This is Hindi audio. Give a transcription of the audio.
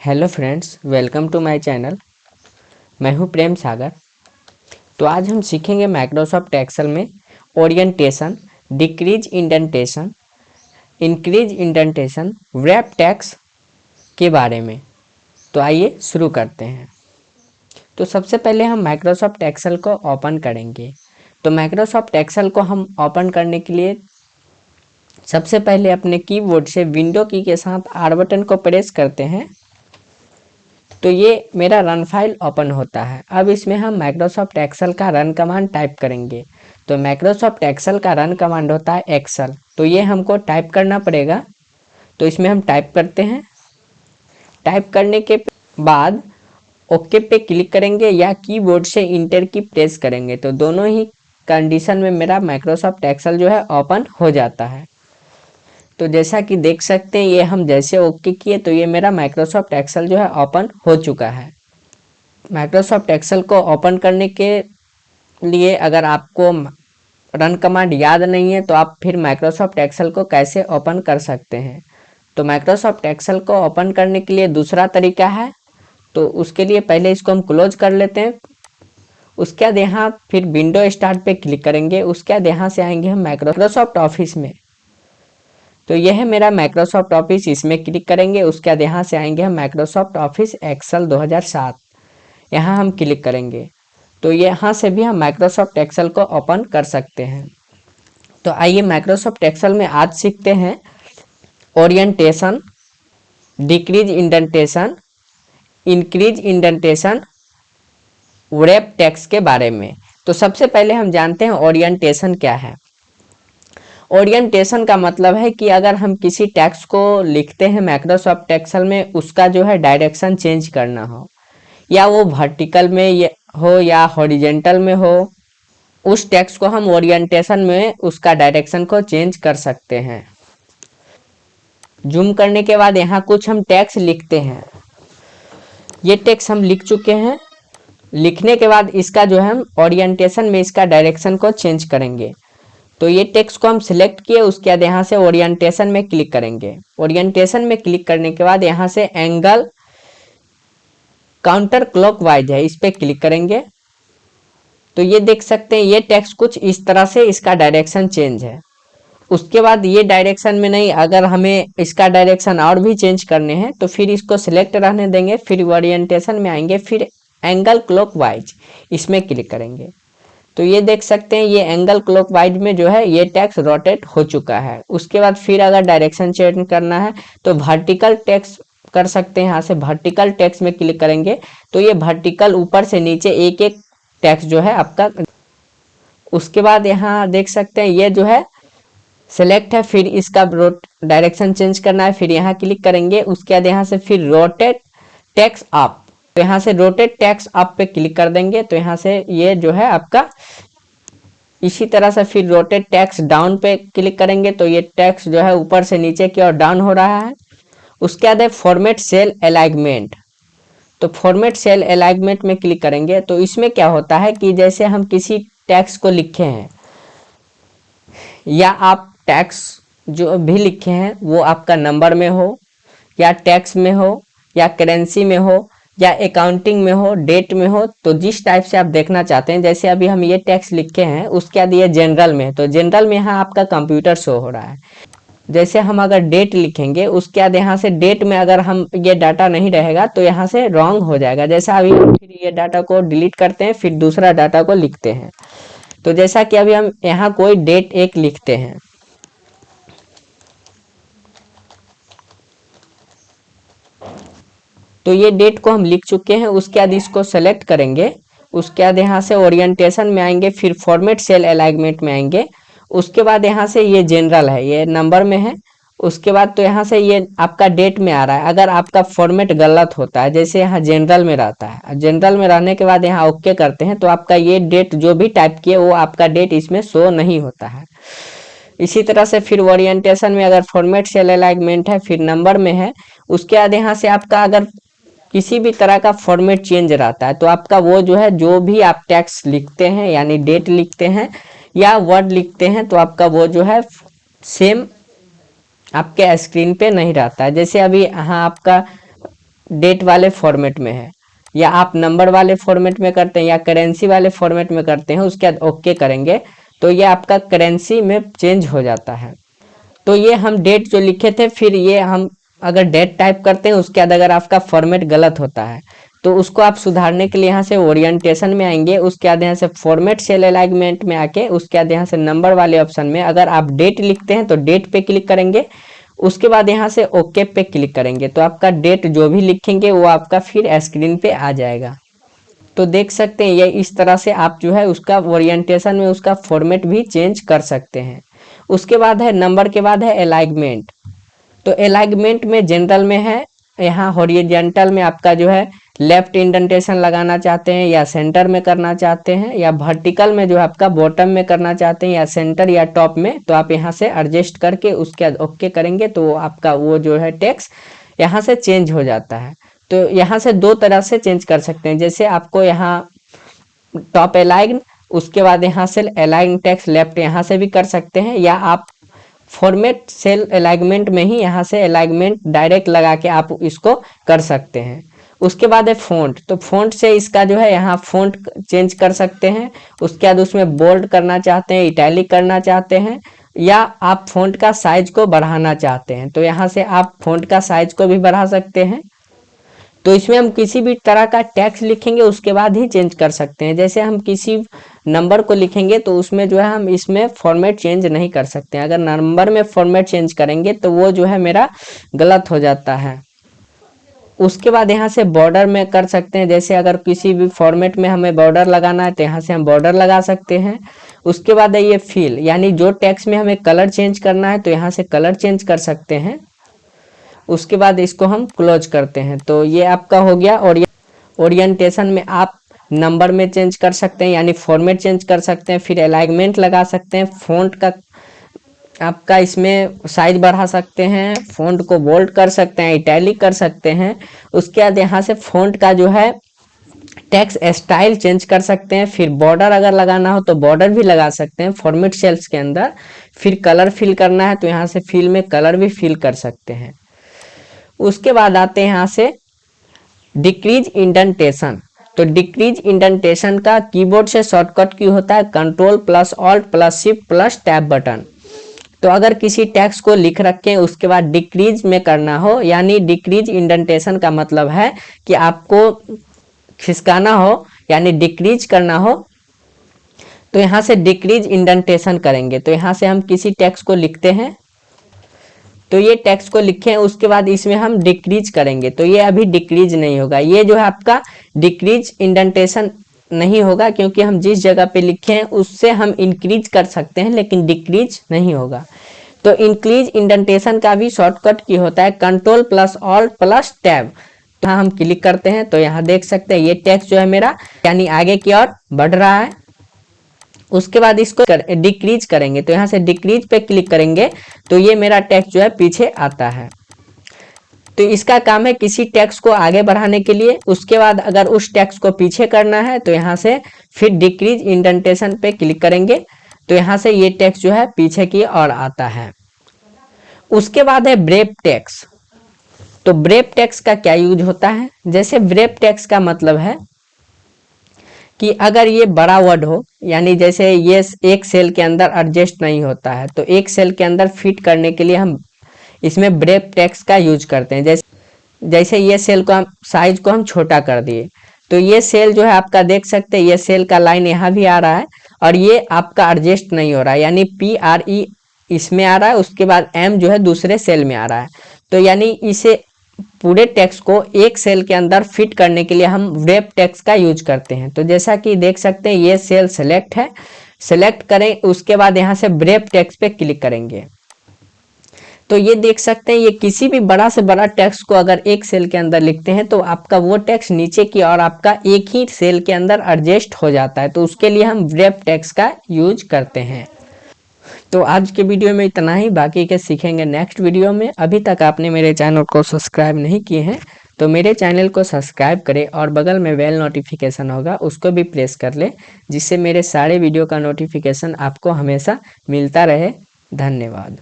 Hello friends, welcome to my channel. मैं हूं प्रेम सागर। तो आज हम सीखेंगे माइक्रोसॉफ्ट एक्सेल में orientation, decrease indentation, increase indentation, wrap text के बारे में। तो आइए शुरू करते हैं। तो सबसे पहले हम माइक्रोसॉफ्ट एक्सेल को ओपन करेंगे। तो माइक्रोसॉफ्ट एक्सेल को हम ओपन करने के लिए सबसे पहले अपने कीबोर्ड से विंडो की के साथ आर बटन को प्रेस करते हैं। तो ये मेरा रन फाइल ओपन होता है। अब इसमें हम माइक्रोसॉफ्ट एक्सेल का रन कमांड टाइप करेंगे। तो माइक्रोसॉफ्ट एक्सेल का रन कमांड होता है एक्सेल। तो ये हमको टाइप करना पड़ेगा। तो इसमें हम टाइप करते हैं। टाइप करने के बाद ओके पे क्लिक करेंगे या कीबोर्ड से इंटर की प्रेस करेंगे। तो दोनों ही कंडीशन में मेरा माइक्रोसॉफ्ट एक्सेल जो है ओपन हो जाता है। तो जैसा कि देख सकते हैं, ये हम जैसे ओके किए तो ये मेरा माइक्रोसॉफ्ट एक्सेल जो है ओपन हो चुका है। माइक्रोसॉफ्ट एक्सेल को ओपन करने के लिए अगर आपको रन कमांड याद नहीं है तो आप फिर माइक्रोसॉफ्ट एक्सेल को कैसे ओपन कर सकते हैं। तो माइक्रोसॉफ्ट एक्सेल को ओपन करने के लिए दूसरा तरीका है। तो उसके लिए पहले इसको हम क्लोज कर लेते हैं। उसके बाद यहाँ फिर विंडो स्टार्ट पे क्लिक करेंगे। उसके बाद यहाँ से आएंगे हम माइक्रोसॉफ्ट ऑफिस में। तो यह है मेरा माइक्रोसॉफ्ट ऑफिस, इसमें क्लिक करेंगे। उसके बाद यहाँ से आएंगे हम माइक्रोसॉफ्ट ऑफिस एक्सेल 2007, यहाँ हम क्लिक करेंगे। तो यहाँ से भी हम माइक्रोसॉफ्ट एक्सेल को ओपन कर सकते हैं। तो आइए माइक्रोसॉफ्ट एक्सेल में आज सीखते हैं orientation, decrease indentation, increase indentation, wrap text के बारे में। तो सबसे पहले हम जानते हैं ओरिएंटेशन क्या है। ओरिएंटेशन का मतलब है कि अगर हम किसी टेक्स्ट को लिखते हैं माइक्रोसॉफ्ट एक्सेल में, उसका जो है डायरेक्शन चेंज करना हो, या वो वर्टिकल में हो या हॉरिजेंटल में हो, उस टेक्स्ट को हम ओरिएंटेशन में उसका डायरेक्शन को चेंज कर सकते हैं। जूम करने के बाद यहाँ कुछ हम टेक्स्ट लिखते हैं। ये टेक्स्ट हम लिख चुके हैं। लिखने के बाद इसका जो है हम ओरिएंटेशन में इसका डायरेक्शन को चेंज करेंगे। तो ये टेक्स्ट को हम सिलेक्ट किए। उसके बाद यहाँ से ओरिएंटेशन में क्लिक करेंगे। ओरिएंटेशन में क्लिक करने के बाद यहाँ से एंगल काउंटर क्लॉकवाइज है, इस पर क्लिक करेंगे। तो ये देख सकते हैं ये टेक्स्ट कुछ इस तरह से इसका डायरेक्शन चेंज है। उसके बाद ये डायरेक्शन में नहीं, अगर हमें इसका डायरेक्शन और भी चेंज करने हैं तो फिर इसको सिलेक्ट रहने देंगे। फिर ओरिएंटेशन में आएंगे, फिर एंगल क्लॉकवाइज इसमें क्लिक करेंगे। तो ये देख सकते हैं ये एंगल क्लॉकवाइज में जो है ये टेक्स्ट रोटेट हो चुका है। उसके बाद फिर अगर डायरेक्शन चेंज करना है तो वर्टिकल टेक्स्ट कर सकते हैं। यहाँ से वर्टिकल टेक्स्ट में क्लिक करेंगे तो ये वर्टिकल ऊपर से नीचे एक एक टेक्स्ट जो है आपका। उसके बाद यहाँ देख सकते हैं ये जो है सेलेक्ट है, फिर इसका डायरेक्शन चेंज करना है, फिर यहाँ क्लिक करेंगे। उसके बाद यहाँ से फिर रोटेट टेक्स्ट अप, तो यहाँ से रोटेट टेक्स्ट अप पे क्लिक कर देंगे। तो यहाँ से ये जो है आपका इसी तरह से फिर रोटेट टेक्स्ट डाउन पे क्लिक करेंगे तो ये टेक्स्ट जो है ऊपर से नीचे की ओर डाउन हो रहा है। उसके बाद है फॉर्मेट सेल अलाइनमेंट। तो फॉर्मेट सेल अलाइनमेंट में क्लिक करेंगे। तो इसमें क्या होता है कि जैसे हम किसी टेक्स्ट को लिखे हैं या आप टैक्स जो भी लिखे हैं वो आपका नंबर में हो या टैक्स में हो या करेंसी में हो या अकाउंटिंग में हो, डेट में हो, तो जिस टाइप से आप देखना चाहते हैं। जैसे अभी हम ये टैक्स लिखे हैं, उसके बाद ये जनरल में है तो जनरल में यहाँ आपका कंप्यूटर शो हो रहा है। जैसे हम अगर डेट लिखेंगे उसके बाद यहाँ से डेट में अगर हम ये डाटा नहीं रहेगा तो यहाँ से रॉन्ग हो जाएगा। जैसा अभी हम फिर ये डाटा को डिलीट करते हैं, फिर दूसरा डाटा को लिखते हैं। तो जैसा कि अभी हम यहाँ कोई डेट एक लिखते हैं। तो ये डेट को हम लिख चुके हैं। उसके बाद इसको सेलेक्ट करेंगे। उसके बाद यहाँ से ओरिएंटेशन में आएंगे, फिर फॉर्मेट सेल अलाइनमेंट में आएंगे। उसके बाद यहाँ से ये जनरल है, ये नंबर में है। उसके बाद तो यहाँ से ये आपका डेट में आ रहा है। अगर आपका फॉर्मेट गलत होता है, जैसे यहाँ जनरल में रहता है, जनरल में रहने के बाद यहाँ ओके करते हैं तो आपका ये डेट जो भी टाइप किए वो आपका डेट इसमें शो नहीं होता है। इसी तरह से फिर ओरिएंटेशन में अगर फॉर्मेट सेल अलाइनमेंट है, फिर नंबर में है। उसके बाद यहाँ से आपका अगर किसी भी तरह का फॉर्मेट चेंज रहता है तो आपका वो जो है जो भी आप टेक्स्ट लिखते हैं यानी डेट लिखते हैं या वर्ड लिखते हैं तो आपका वो जो है सेम आपके स्क्रीन पे नहीं रहता है। जैसे अभी यहाँ आपका डेट वाले फॉर्मेट में है, या आप नंबर वाले फॉर्मेट में करते हैं या करेंसी वाले फॉर्मेट में करते हैं, उसके बाद ओके करेंगे तो ये आपका करेंसी में चेंज हो जाता है। तो ये हम डेट जो लिखे थे, फिर ये हम अगर डेट टाइप करते हैं उसके बाद अगर आपका फॉर्मेट गलत होता है तो उसको आप सुधारने के लिए यहाँ से ओरिएंटेशन में आएंगे, उसके बाद यहाँ से फॉर्मेट सेल अलाइनमेंट में आके उसके बाद यहाँ से नंबर वाले ऑप्शन में अगर आप डेट लिखते हैं तो डेट पे क्लिक करेंगे, उसके बाद यहाँ से ओके पे क्लिक करेंगे तो आपका डेट जो भी लिखेंगे वो आपका फिर स्क्रीन पे आ जाएगा। तो देख सकते हैं ये इस तरह से आप जो है उसका ओरिएंटेशन में उसका फॉर्मेट भी चेंज कर सकते हैं। उसके बाद है नंबर के बाद है अलाइनमेंट। तो अलाइनमेंट में जनरल में है, यहाँ हॉरिजॉन्टल में आपका जो है लेफ्ट इंडेंटेशन लगाना चाहते हैं या सेंटर में करना चाहते हैं, या वर्टिकल में जो है आपका बॉटम में करना चाहते हैं या सेंटर या टॉप में, तो आप यहाँ से एडजस्ट करके उसके बाद ओके करेंगे तो आपका वो जो है टेक्स्ट यहाँ से चेंज हो जाता है। तो यहाँ से दो तरह से चेंज कर सकते हैं, जैसे आपको यहाँ टॉप अलाइन, उसके बाद यहाँ से अलाइन टेक्स्ट लेफ्ट यहाँ से भी कर सकते हैं, या आप फॉर्मेट सेल अलाइनमेंट में ही यहाँ से अलाइनमेंट डायरेक्ट लगा के आप इसको कर सकते हैं। उसके बाद है फ़ॉन्ट। तो फ़ॉन्ट से इसका जो है यहाँ फ़ॉन्ट चेंज कर सकते हैं, उसके बाद उसमें बोल्ड करना चाहते हैं, इटैलिक करना चाहते हैं, या आप फ़ॉन्ट का साइज को बढ़ाना चाहते हैं तो यहाँ से आप फ़ॉन्ट का साइज को भी बढ़ा सकते हैं। तो इसमें हम किसी भी तरह का टेक्स्ट लिखेंगे उसके बाद ही चेंज कर सकते हैं। जैसे हम किसी नंबर को लिखेंगे तो उसमें जो है हम इसमें फॉर्मेट चेंज नहीं कर सकते हैं, अगर नंबर में फॉर्मेट चेंज करेंगे तो वो जो है मेरा गलत हो जाता है। उसके बाद यहाँ से बॉर्डर में कर सकते हैं, जैसे अगर किसी भी फॉर्मेट में हमें बॉर्डर लगाना है तो यहाँ से हम बॉर्डर लगा सकते हैं। उसके बाद है ये फिल, यानी जो टेक्स्ट में हमें कलर चेंज करना है तो यहाँ से कलर चेंज कर सकते हैं। उसके बाद इसको हम क्लोज करते हैं। तो ये आपका हो गया। और ओरिएंटेशन में आप नंबर में चेंज कर सकते हैं यानी फॉर्मेट चेंज कर सकते हैं, फिर अलाइनमेंट लगा सकते हैं, फ़ॉन्ट का आपका इसमें साइज बढ़ा सकते हैं, फ़ॉन्ट को बोल्ड कर सकते हैं, इटैलिक कर सकते हैं। उसके बाद यहाँ से फ़ॉन्ट का जो है टेक्स्ट स्टाइल चेंज कर सकते हैं, फिर बॉर्डर अगर लगाना हो तो बॉर्डर भी लगा सकते हैं फॉर्मेट सेल्स के अंदर। फिर कलर फिल करना है तो यहाँ से फिल में कलर भी फिल कर सकते हैं। उसके बाद आते हैं यहाँ से डिक्रीज इंडेंटेशन। तो डिक्रीज इंडेंटेशन का कीबोर्ड से शॉर्टकट की होता है control plus alt plus shift plus tab button. तो अगर किसी टेक्स्ट को लिख रखें उसके बाद डिक्रीज में करना हो, यानी डिक्रीज इंडेंटेशन का मतलब है कि आपको खिसकाना हो यानी डिक्रीज करना हो, तो यहाँ से डिक्रीज इंडेंटेशन करेंगे। तो यहाँ से हम किसी टेक्स्ट को लिखते हैं, तो ये टेक्स्ट को लिखें, उसके बाद इसमें हम डिक्रीज करेंगे तो ये अभी डिक्रीज नहीं होगा, ये जो है आपका डिक्रीज इंडेंटेशन नहीं होगा, क्योंकि हम जिस जगह पे लिखे हैं उससे हम इंक्रीज कर सकते हैं लेकिन डिक्रीज नहीं होगा। तो इंक्रीज इंडेंटेशन का भी शॉर्टकट की होता है control plus alt plus tab. तो यहाँ हम क्लिक करते हैं तो यहाँ देख सकते हैं ये टेक्स्ट जो है मेरा यानी आगे की ओर बढ़ रहा है। उसके बाद इसको डिक्रीज करेंगे तो यहाँ से डिक्रीज पे क्लिक करेंगे तो ये मेरा टेक्स्ट जो है पीछे आता है। तो इसका काम है किसी टेक्स्ट को आगे बढ़ाने के लिए। उसके बाद अगर उस टेक्स्ट को पीछे करना है तो यहाँ से फिर डिक्रीज इंडेंटेशन पे क्लिक करेंगे तो यहाँ से ये टेक्स्ट जो है पीछे की ओर आता है। उसके बाद है ब्रेव टेक्स्ट। तो ब्रेव टेक्स्ट का क्या यूज होता है, जैसे ब्रेव टेक्स्ट का मतलब है कि अगर ये बड़ा वर्ड हो, यानी जैसे ये एक सेल के अंदर एडजस्ट नहीं होता है तो एक सेल के अंदर फिट करने के लिए हम इसमें ब्रेव टेक्स्ट का यूज करते हैं। जैसे ये सेल को हम साइज को हम छोटा कर दिए तो ये सेल जो है आपका देख सकते हैं ये सेल का लाइन यहाँ भी आ रहा है और ये आपका एडजस्ट नहीं हो रहा है, यानी PRE इसमें आ रहा है, उसके बाद M जो है दूसरे सेल में आ रहा है। तो यानी इसे पूरे टेक्स्ट को एक सेल के अंदर फिट करने के लिए हम ब्रेव टेक्स्ट का यूज करते हैं। तो जैसा कि देख सकते हैं ये सेल सेलेक्ट है, सेलेक्ट करें, उसके बाद यहाँ से ब्रेव टेक्स्ट पे क्लिक करेंगे तो ये देख सकते हैं ये किसी भी बड़ा से बड़ा टेक्स्ट को अगर एक सेल के अंदर लिखते हैं तो आपका वो टेक्स्ट नीचे की और आपका एक ही सेल के अंदर एडजस्ट हो जाता है। तो उसके लिए हम ब्रेव टेक्स्ट का यूज करते हैं। तो आज के वीडियो में इतना ही, बाकी के सीखेंगे नेक्स्ट वीडियो में। अभी तक आपने मेरे चैनल को सब्सक्राइब नहीं किए हैं तो मेरे चैनल को सब्सक्राइब करें और बगल में बेल नोटिफिकेशन होगा उसको भी प्रेस कर ले, जिससे मेरे सारे वीडियो का नोटिफिकेशन आपको हमेशा मिलता रहे। धन्यवाद।